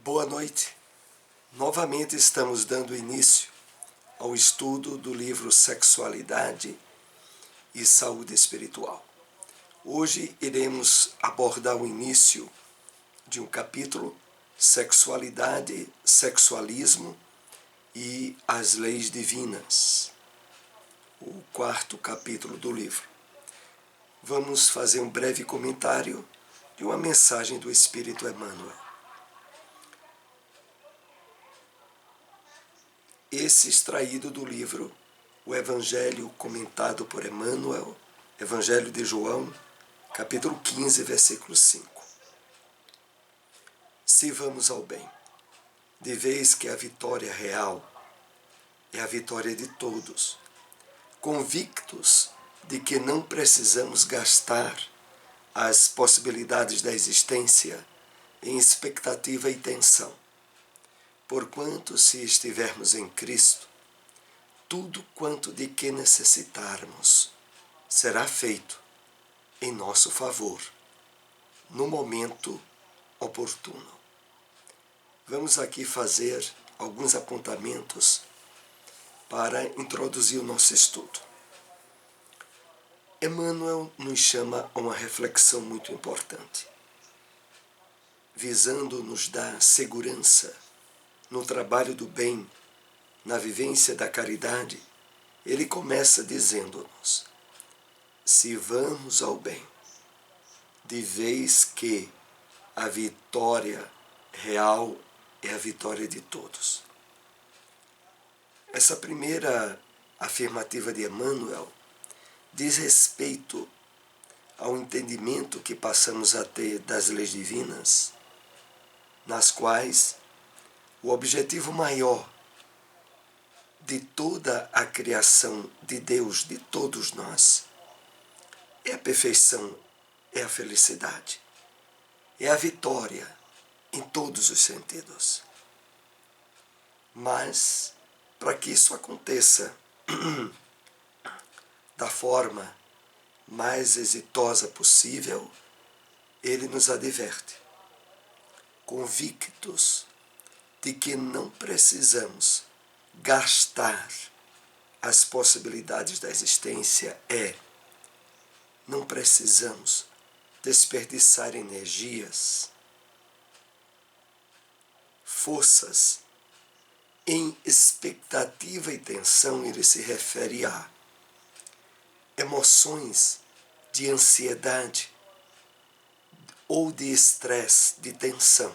Boa noite. Novamente estamos dando início ao estudo do livro Sexualidade e Saúde Espiritual. Hoje iremos abordar o início de um capítulo, Sexualidade, Sexualismo e as Leis Divinas, o quarto capítulo do livro. Vamos fazer um breve comentário de uma mensagem do Espírito Emmanuel. Esse extraído do livro O Evangelho comentado por Emmanuel, Evangelho de João, capítulo 15, versículo 5. Se vamos ao bem, de vez que a vitória real é a vitória de todos, convictos de que não precisamos gastar as possibilidades da existência em expectativa e tensão. Porquanto, se estivermos em Cristo, tudo quanto de que necessitarmos será feito em nosso favor, no momento oportuno. Vamos aqui fazer alguns apontamentos para introduzir o nosso estudo. Emmanuel nos chama a uma reflexão muito importante, visando nos dar segurança no trabalho do bem, na vivência da caridade. Ele começa dizendo-nos: se vamos ao bem, de vez que a vitória real é a vitória de todos. Essa primeira afirmativa de Emmanuel diz respeito ao entendimento que passamos a ter das leis divinas, nas quais o objetivo maior de toda a criação de Deus, de todos nós, é a perfeição, é a felicidade, é a vitória em todos os sentidos. Mas, para que isso aconteça da forma mais exitosa possível, ele nos adverte, convictos de que não precisamos gastar as possibilidades da existência, não precisamos desperdiçar energias, forças em expectativa e tensão. Ele se refere a emoções de ansiedade ou de estresse, de tensão.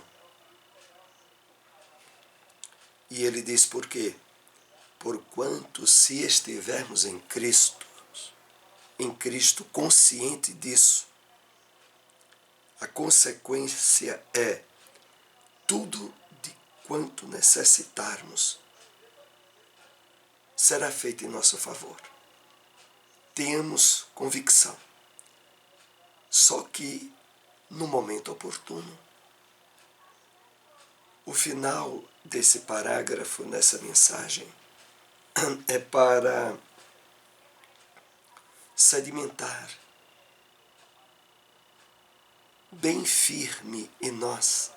E ele diz por quê? Porquanto, se estivermos em Cristo consciente disso, a consequência é tudo de quanto necessitarmos será feito em nosso favor. Temos convicção. Só que, no momento oportuno, o final desse parágrafo, nessa mensagem, é para sedimentar bem firme em nós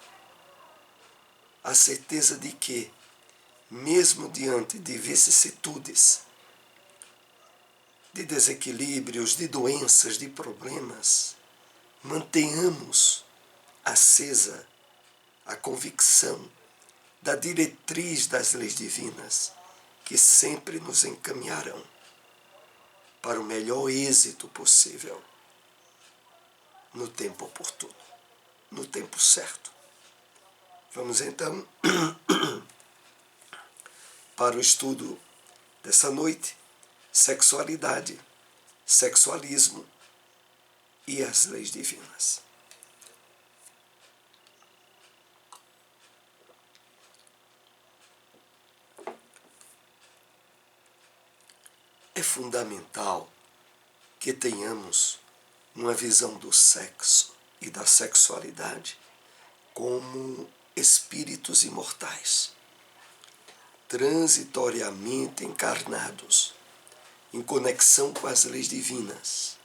a certeza de que, mesmo diante de vicissitudes, de desequilíbrios, de doenças, de problemas, mantenhamos acesa a convicção da diretriz das leis divinas, que sempre nos encaminharão para o melhor êxito possível, no tempo oportuno, no tempo certo. Vamos então para o estudo dessa noite: sexualidade, sexualismo e as leis divinas. É fundamental que tenhamos uma visão do sexo e da sexualidade como espíritos imortais, transitoriamente encarnados, em conexão com as leis divinas,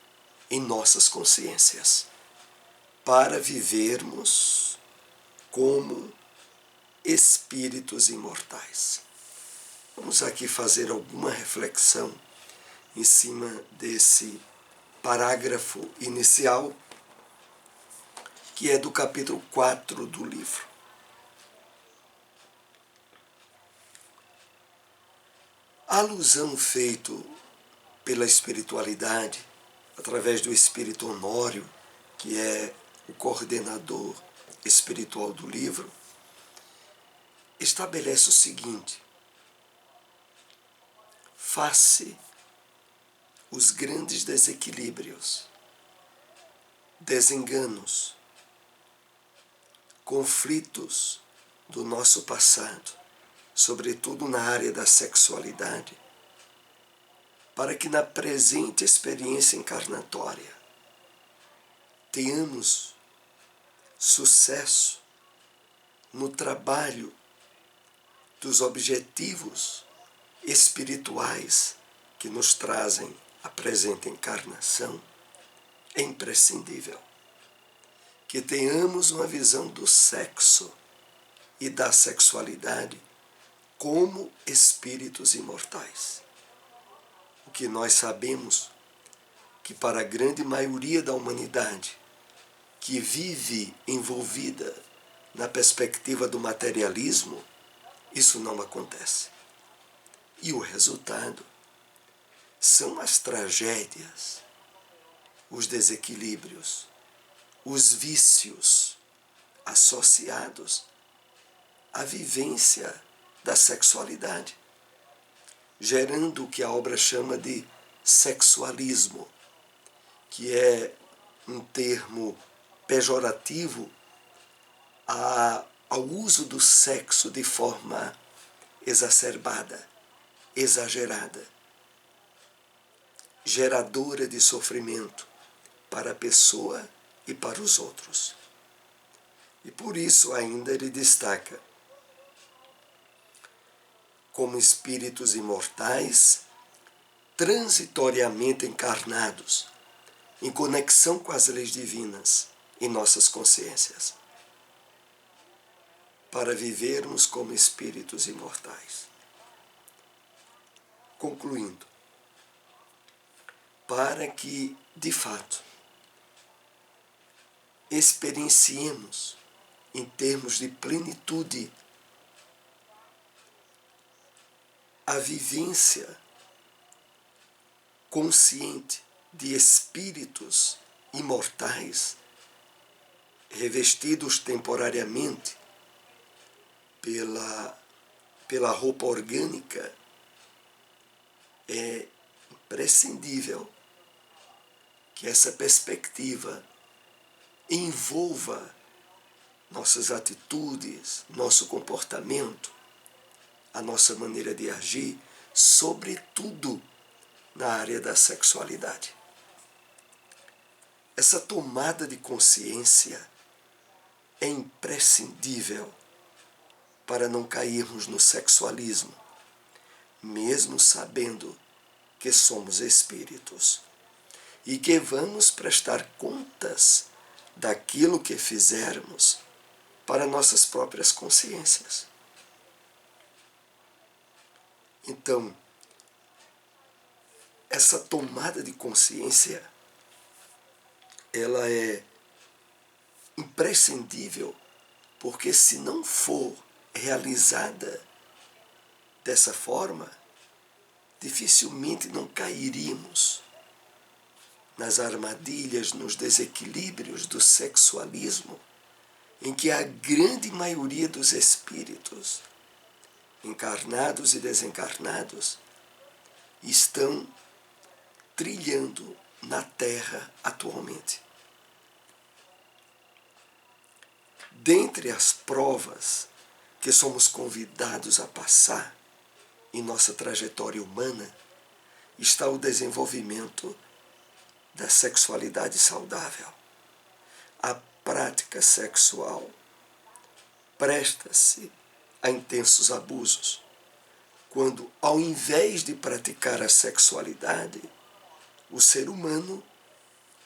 em nossas consciências, para vivermos como espíritos imortais. Vamos aqui fazer alguma reflexão em cima desse parágrafo inicial, que é do capítulo 4 do livro. A alusão feita pela espiritualidade, através do espírito Honório, que é o coordenador espiritual do livro, estabelece o seguinte: face os grandes desequilíbrios, desenganos, conflitos do nosso passado, sobretudo na área da sexualidade, para que na presente experiência encarnatória tenhamos sucesso no trabalho dos objetivos espirituais que nos trazem a presente encarnação, é imprescindível que tenhamos uma visão do sexo e da sexualidade como espíritos imortais. O que nós sabemos que para a grande maioria da humanidade que vive envolvida na perspectiva do materialismo, isso não acontece. E o resultado são as tragédias, os desequilíbrios, os vícios associados à vivência da sexualidade, gerando o que a obra chama de sexualismo, que é um termo pejorativo ao uso do sexo de forma exacerbada, exagerada, geradora de sofrimento para a pessoa e para os outros. E por isso ainda ele destaca: como espíritos imortais, transitoriamente encarnados, em conexão com as leis divinas em nossas consciências, para vivermos como espíritos imortais. Concluindo, para que, de fato, experienciemos, em termos de plenitude, a vivência consciente de espíritos imortais, revestidos temporariamente pela roupa orgânica, é imprescindível que essa perspectiva envolva nossas atitudes, nosso comportamento, a nossa maneira de agir, sobretudo na área da sexualidade. Essa tomada de consciência é imprescindível para não cairmos no sexualismo, mesmo sabendo que somos espíritos e que vamos prestar contas daquilo que fizermos para nossas próprias consciências. Então, essa tomada de consciência, ela é imprescindível, porque se não for realizada dessa forma, dificilmente não cairíamos nas armadilhas, nos desequilíbrios do sexualismo, em que a grande maioria dos espíritos, encarnados e desencarnados, estão trilhando na Terra atualmente. Dentre as provas que somos convidados a passar em nossa trajetória humana, está o desenvolvimento da sexualidade saudável. A prática sexual presta-se a intensos abusos, quando, ao invés de praticar a sexualidade, o ser humano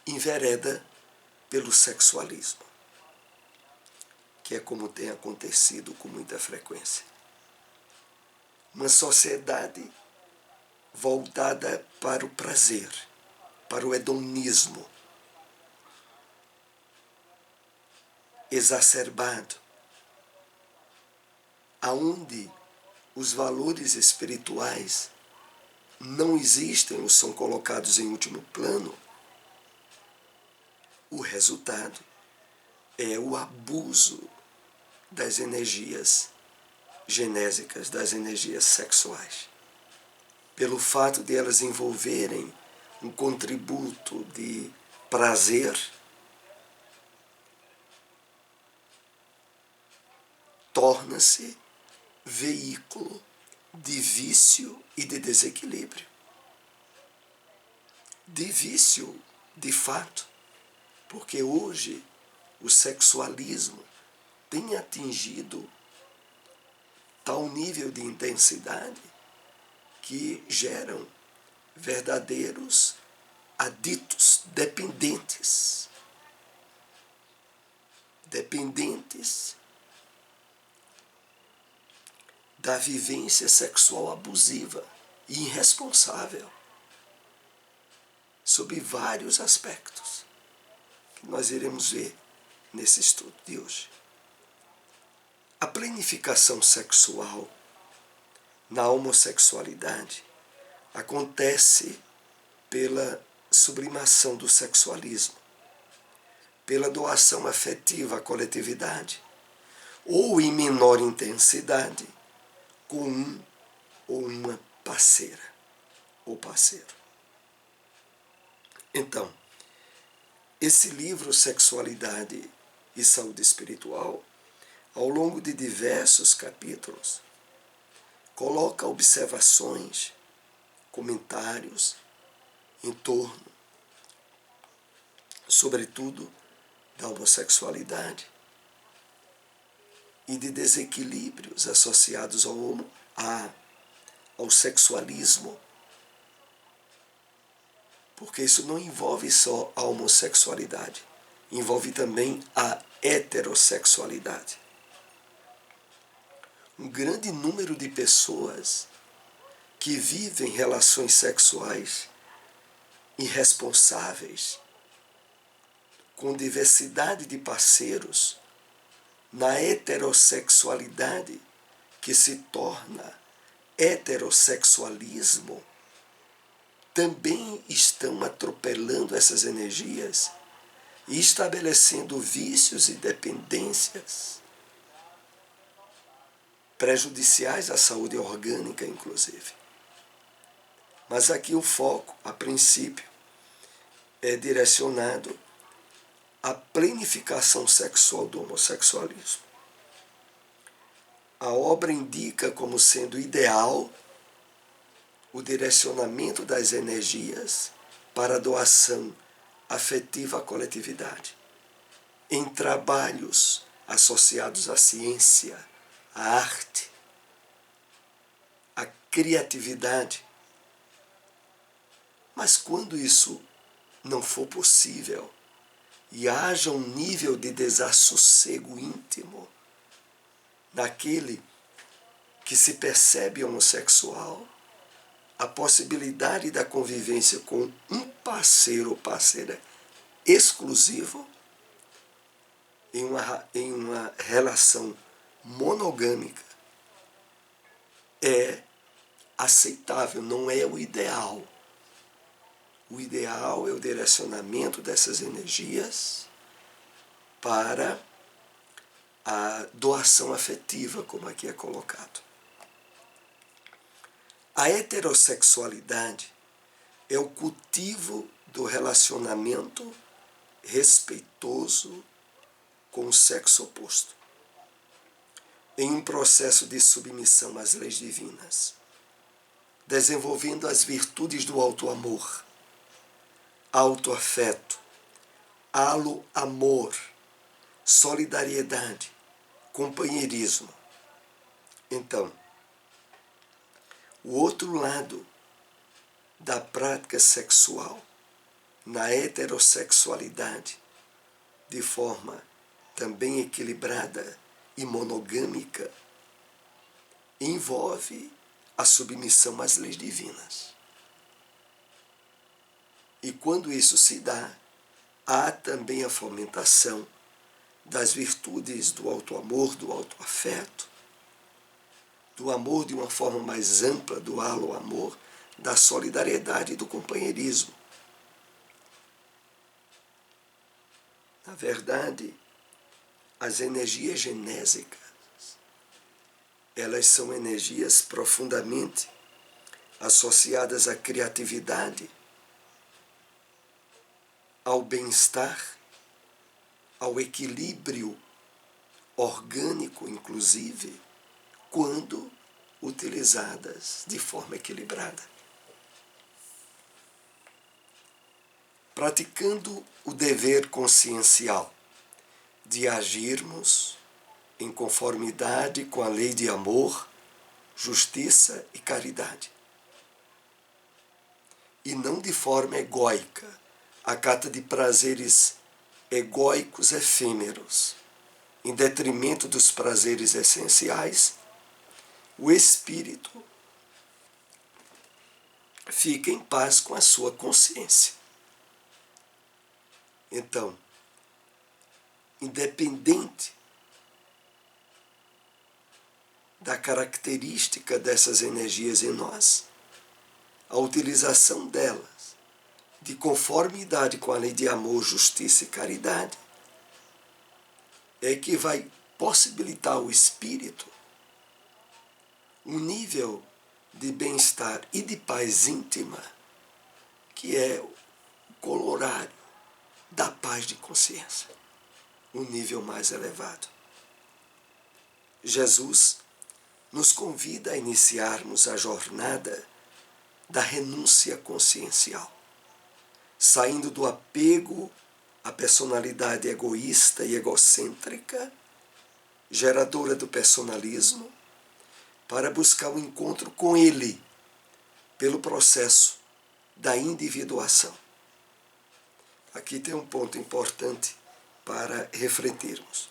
envereda pelo sexualismo. que é como tem acontecido com muita frequência. Uma sociedade voltada para o prazer, para o hedonismo, exacerbado, aonde os valores espirituais não existem ou são colocados em último plano. O resultado é o abuso das energias genésicas, das energias sexuais. Pelo fato de elas envolverem um contributo de prazer, torna-se veículo de vício e de desequilíbrio. De vício, de fato, porque hoje o sexualismo tem atingido tal nível de intensidade que geram verdadeiros aditos, dependentes da vivência sexual abusiva e irresponsável, sob vários aspectos que nós iremos ver nesse estudo de hoje. A planificação sexual na homossexualidade acontece pela sublimação do sexualismo, pela doação afetiva à coletividade, ou em menor intensidade, com um ou uma parceira ou parceiro. Então, esse livro Sexualidade e Saúde Espiritual, ao longo de diversos capítulos, coloca observações, comentários em torno, sobretudo, da homossexualidade e de desequilíbrios associados ao sexualismo, porque isso não envolve só a homossexualidade, envolve também a heterossexualidade. Um grande número de pessoas que vivem relações sexuais irresponsáveis, com diversidade de parceiros, na heterossexualidade, que se torna heterossexualismo, também estão atropelando essas energias e estabelecendo vícios e dependências prejudiciais à saúde orgânica, inclusive. Mas aqui o foco, a princípio, é direcionado à planificação sexual do homossexualismo. A obra indica como sendo ideal o direcionamento das energias para a doação afetiva à coletividade, em trabalhos associados à ciência, à arte, à criatividade. Mas quando isso não for possível e haja um nível de desassossego íntimo daquele que se percebe homossexual, a possibilidade da convivência com um parceiro ou parceira exclusivo em uma relação monogâmica é aceitável, não é o ideal. O ideal é o direcionamento dessas energias para a doação afetiva, como aqui é colocado. A heterossexualidade é o cultivo do relacionamento respeitoso com o sexo oposto, em um processo de submissão às leis divinas, desenvolvendo as virtudes do auto-amor, auto-afeto, alo-amor, solidariedade, companheirismo. Então, o outro lado da prática sexual na heterossexualidade, de forma também equilibrada e monogâmica, envolve a submissão às leis divinas. E quando isso se dá, há também a fomentação das virtudes do auto-amor, do auto-afeto, do amor de uma forma mais ampla, do halo-amor, da solidariedade e do companheirismo. Na verdade, as energias genésicas, elas são energias profundamente associadas à criatividade, ao bem-estar, ao equilíbrio orgânico, inclusive, quando utilizadas de forma equilibrada. Praticando o dever consciencial de agirmos em conformidade com a lei de amor, justiça e caridade. E não de forma egóica, à cata de prazeres egóicos efêmeros, em detrimento dos prazeres essenciais, o espírito fica em paz com a sua consciência. Então, independente da característica dessas energias em nós, a utilização delas de conformidade com a lei de amor, justiça e caridade é que vai possibilitar ao espírito um nível de bem-estar e de paz íntima que é o corolário da paz de consciência, um nível mais elevado. Jesus nos convida a iniciarmos a jornada da renúncia consciencial, saindo do apego à personalidade egoísta e egocêntrica, geradora do personalismo, para buscar o encontro com Ele, pelo processo da individuação. Aqui tem um ponto importante para refletirmos.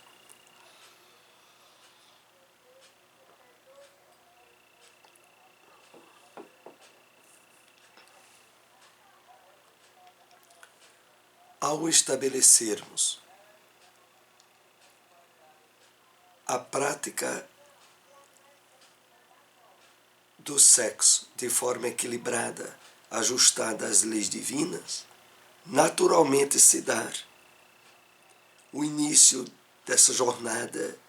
Ao estabelecermos a prática do sexo de forma equilibrada, ajustada às leis divinas, naturalmente se dar o início dessa jornada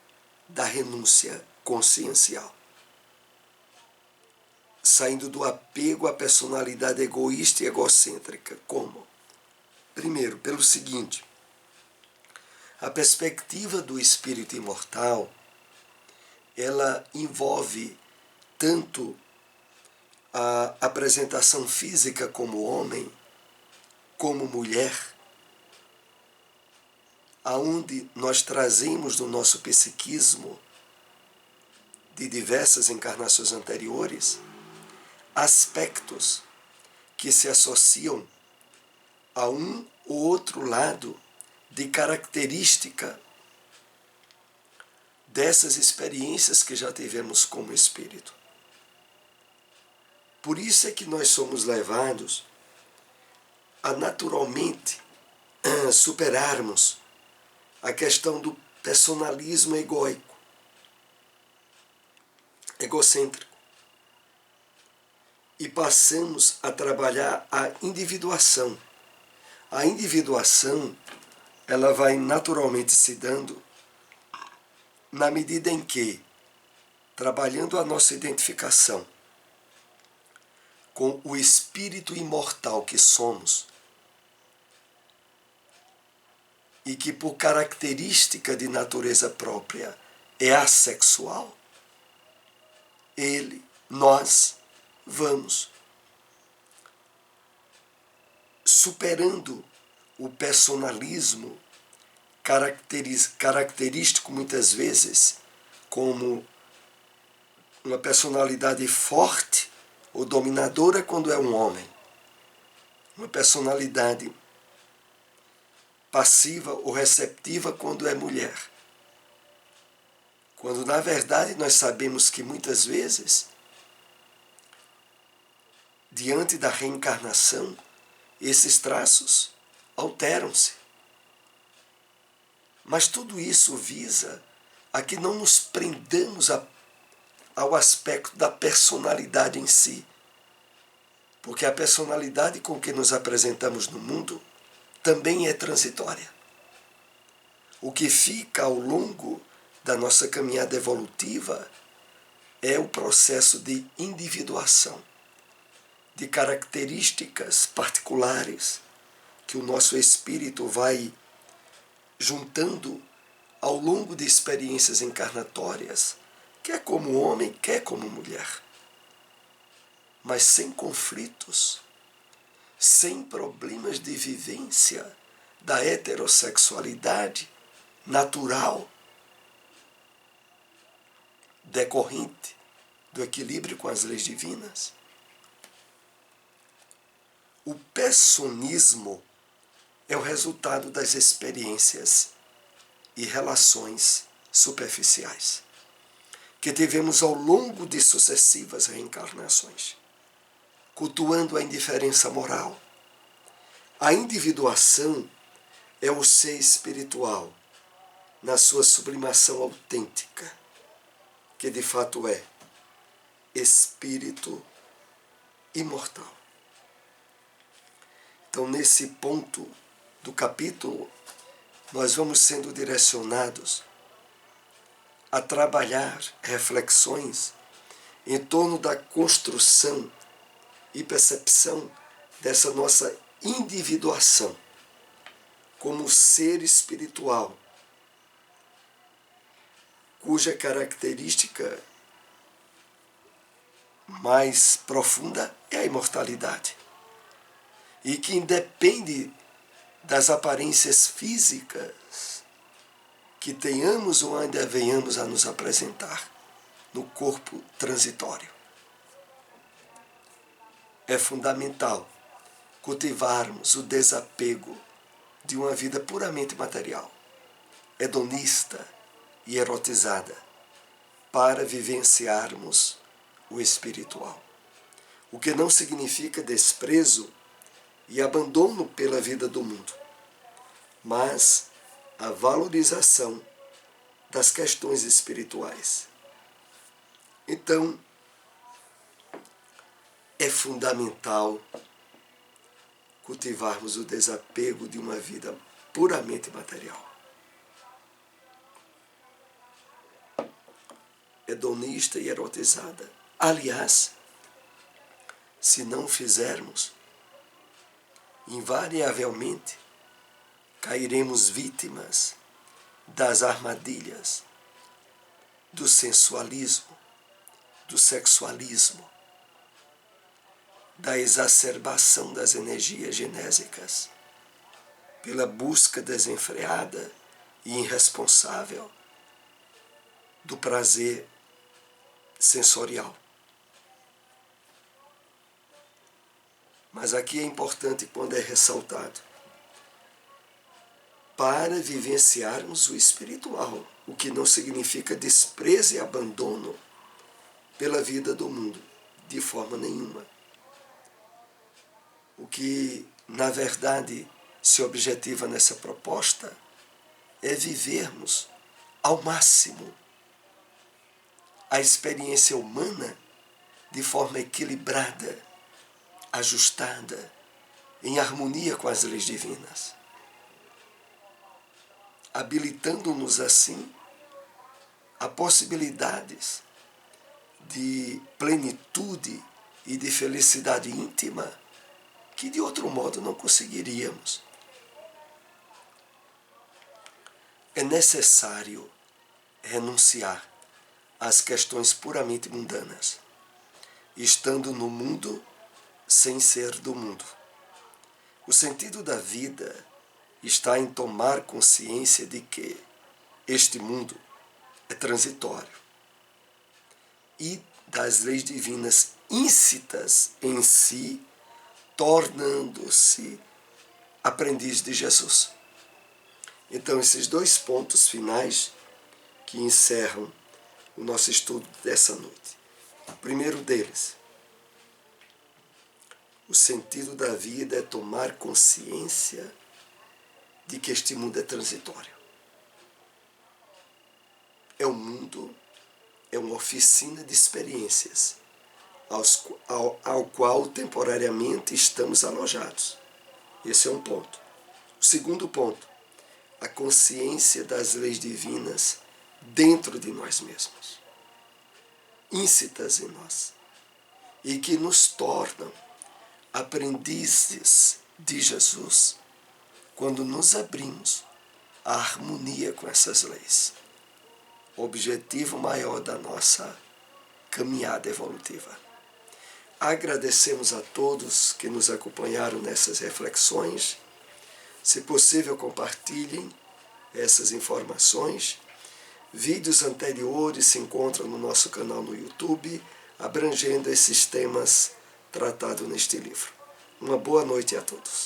da renúncia consciencial, saindo do apego à personalidade egoísta e egocêntrica. Como? Primeiro, pelo seguinte: a perspectiva do espírito imortal, ela envolve tanto a apresentação física como homem, como mulher, aonde nós trazemos do nosso psiquismo de diversas encarnações anteriores aspectos que se associam a um ou outro lado de característica dessas experiências que já tivemos como espírito. Por isso é que nós somos levados a naturalmente superarmos a questão do personalismo egocêntrico, e passamos a trabalhar a individuação. A individuação, ela vai naturalmente se dando na medida em que, trabalhando a nossa identificação com o espírito imortal que somos, e que por característica de natureza própria é assexual, nós vamos superando o personalismo característico muitas vezes como uma personalidade forte ou dominadora quando é um homem, uma personalidade passiva ou receptiva quando é mulher. Quando, na verdade, nós sabemos que muitas vezes, diante da reencarnação, esses traços alteram-se. Mas tudo isso visa a que não nos prendamos ao aspecto da personalidade em si. Porque a personalidade com que nos apresentamos no mundo também é transitória. O que fica ao longo da nossa caminhada evolutiva é o processo de individuação, de características particulares que o nosso espírito vai juntando ao longo de experiências encarnatórias, quer como homem, quer como mulher. Mas sem conflitos, sem problemas de vivência da heterossexualidade natural, decorrente do equilíbrio com as leis divinas. O personismo é o resultado das experiências e relações superficiais que tivemos ao longo de sucessivas reencarnações, cultuando a indiferença moral. A individuação é o ser espiritual na sua sublimação autêntica, que de fato é espírito imortal. Então, nesse ponto do capítulo, nós vamos sendo direcionados a trabalhar reflexões em torno da construção e percepção dessa nossa individuação como ser espiritual, cuja característica mais profunda é a imortalidade e que independe das aparências físicas que tenhamos ou ainda venhamos a nos apresentar no corpo transitório. É fundamental cultivarmos o desapego de uma vida puramente material, hedonista e erotizada, para vivenciarmos o espiritual. O que não significa desprezo e abandono pela vida do mundo, mas a valorização das questões espirituais. Então, é fundamental cultivarmos o desapego de uma vida puramente material. Hedonista e erotizada. Aliás, se não fizermos, invariavelmente cairemos vítimas das armadilhas do sensualismo, do sexualismo, da exacerbação das energias genésicas, pela busca desenfreada e irresponsável do prazer sensorial. Mas aqui é importante quando é ressaltado, para vivenciarmos o espiritual, o que não significa desprezo e abandono pela vida do mundo, de forma nenhuma. O que, na verdade, se objetiva nessa proposta é vivermos ao máximo a experiência humana de forma equilibrada, ajustada, em harmonia com as leis divinas, habilitando-nos assim a possibilidades de plenitude e de felicidade íntima que de outro modo não conseguiríamos. É necessário renunciar às questões puramente mundanas, estando no mundo sem ser do mundo. O sentido da vida está em tomar consciência de que este mundo é transitório e das leis divinas íncitas em si, tornando-se aprendiz de Jesus. Então, esses dois pontos finais que encerram o nosso estudo dessa noite. O primeiro deles, o sentido da vida é tomar consciência de que este mundo é transitório. É um mundo, é uma oficina de experiências ao qual temporariamente estamos alojados. Esse é um ponto. O segundo ponto, a consciência das leis divinas dentro de nós mesmos, íncitas em nós, e que nos tornam aprendizes de Jesus quando nos abrimos à harmonia com essas leis. O objetivo maior da nossa caminhada evolutiva. Agradecemos a todos que nos acompanharam nessas reflexões. Se possível, compartilhem essas informações. Vídeos anteriores se encontram no nosso canal no YouTube, abrangendo esses temas tratados neste livro. Uma boa noite a todos.